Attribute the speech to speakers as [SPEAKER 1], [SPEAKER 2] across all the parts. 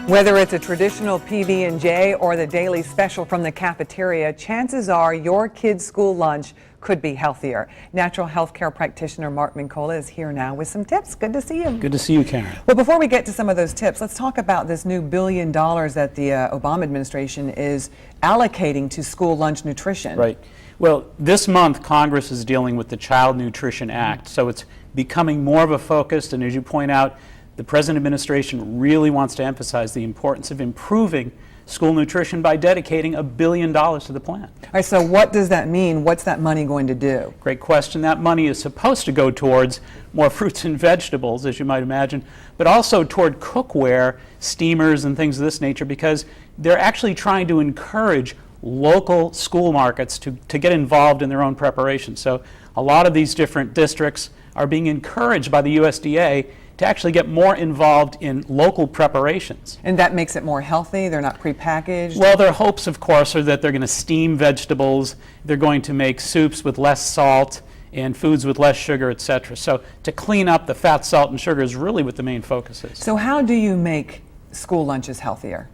[SPEAKER 1] Whether it's a traditional PB&J or the daily special from the cafeteria, chances are your kid's school lunch could be healthier. Natural health care practitioner Mark Mincolla is here now with some tips. Good to see you.
[SPEAKER 2] Good to see you, Karen.
[SPEAKER 1] Well, before we get to some of those tips, let's talk about this new $1 billion that the Obama administration is allocating to school lunch nutrition.
[SPEAKER 2] Right. Well, this month Congress is dealing with the Child Nutrition Act, so it's becoming more of a focus, and as you point out, the present administration really wants to emphasize the importance of improving school nutrition by dedicating $1 billion to the plan.
[SPEAKER 1] All right, so what does that mean? What's that money going to do?
[SPEAKER 2] Great question. That money is supposed to go towards more fruits and vegetables, as you might imagine, but also toward cookware, steamers, and things of this nature, because they're actually trying to encourage local school markets to get involved in their own preparation. So a lot of these different districts are being encouraged by the USDA to actually get more involved in local preparations.
[SPEAKER 1] And that makes it more healthy? They're not prepackaged?
[SPEAKER 2] Well, their hopes, of course, are that they're going to steam vegetables, they're going to make soups with less salt and foods with less sugar, etc. So to clean up the fat, salt, and sugar is really what the main focus is.
[SPEAKER 1] So how do you make school lunches healthier?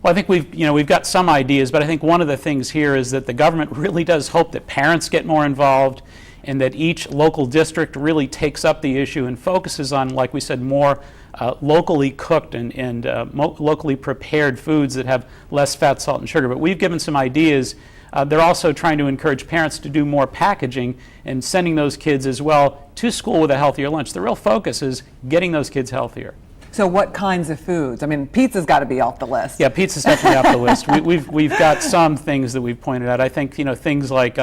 [SPEAKER 2] Well, I think we've got some ideas, but I think one of the things here is that the government really does hope that parents get more involved, and that each local district really takes up the issue and focuses on, like we said, more locally cooked and locally prepared foods that have less fat, salt, and sugar. But we've given some ideas. They're also trying to encourage parents to do more packaging and sending those kids as well to school with a healthier lunch. The real focus is getting those kids healthier.
[SPEAKER 1] So what kinds of foods? I mean, pizza's got to be off the list.
[SPEAKER 2] Yeah, pizza's definitely off the list. We've got some things that we've pointed out. I think, things like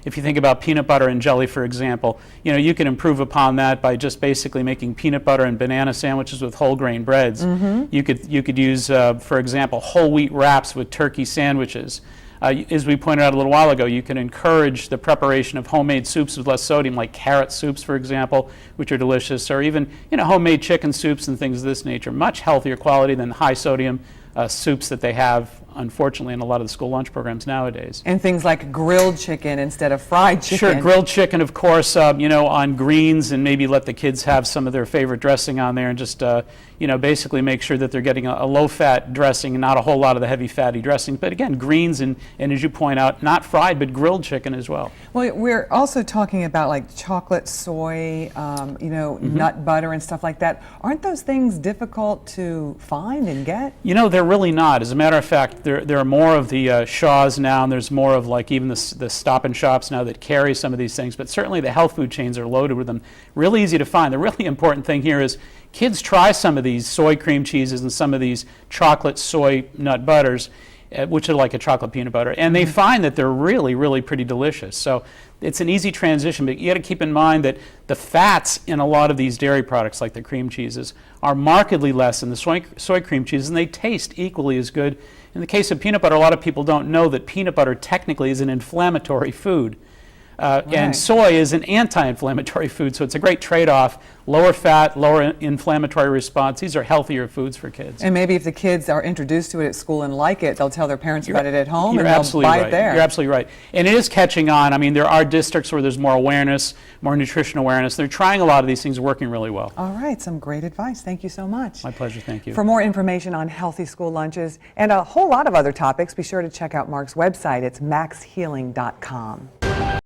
[SPEAKER 2] if you think about peanut butter and jelly, for example, you can improve upon that by just basically making peanut butter and banana sandwiches with whole grain breads. Mm-hmm. You could use, for example, whole wheat wraps with turkey sandwiches. As we pointed out a little while ago, you can encourage the preparation of homemade soups with less sodium, like carrot soups, for example, which are delicious, or even homemade chicken soups and things of this nature. Much healthier quality than high sodium soups that they have, unfortunately, in a lot of the school lunch programs nowadays.
[SPEAKER 1] And things like grilled chicken instead of fried chicken.
[SPEAKER 2] Sure, grilled chicken, of course, on greens, and maybe let the kids have some of their favorite dressing on there, and just, basically make sure that they're getting a low-fat dressing and not a whole lot of the heavy fatty dressing. But again, greens and as you point out, not fried, but grilled chicken as well.
[SPEAKER 1] Well, we're also talking about like chocolate, soy,
[SPEAKER 2] Mm-hmm.
[SPEAKER 1] nut butter and stuff like that. Aren't those things difficult to find and get?
[SPEAKER 2] They're really not. As a matter of fact, there are more of the Shaws now, and there's more of like even the Stop and Shops now that carry some of these things, but certainly the health food chains are loaded with them. Really easy to find. The really important thing here is kids try some of these soy cream cheeses and some of these chocolate soy nut butters, which are like a chocolate peanut butter, and they find that they're really, really pretty delicious. So it's an easy transition, but you got to keep in mind that the fats in a lot of these dairy products, like the cream cheeses, are markedly less than the soy cream cheeses, and they taste equally as good. In the case of peanut butter, a lot of people don't know that peanut butter technically is an inflammatory food.
[SPEAKER 1] Right.
[SPEAKER 2] And soy is an anti-inflammatory food, so it's a great trade-off. Lower fat, lower inflammatory response. These are healthier foods for kids.
[SPEAKER 1] And maybe if the kids are introduced to it at school and like it, they'll tell their parents about it at home and they'll buy it there.
[SPEAKER 2] You're absolutely right. And it is catching on. I mean, there are districts where there's more awareness, more nutrition awareness. They're trying a lot of these things, working really well.
[SPEAKER 1] All right, some great advice. Thank you so much.
[SPEAKER 2] My pleasure, thank you.
[SPEAKER 1] For more information on healthy school lunches and a whole lot of other topics, be sure to check out Mark's website. It's maxhealing.com.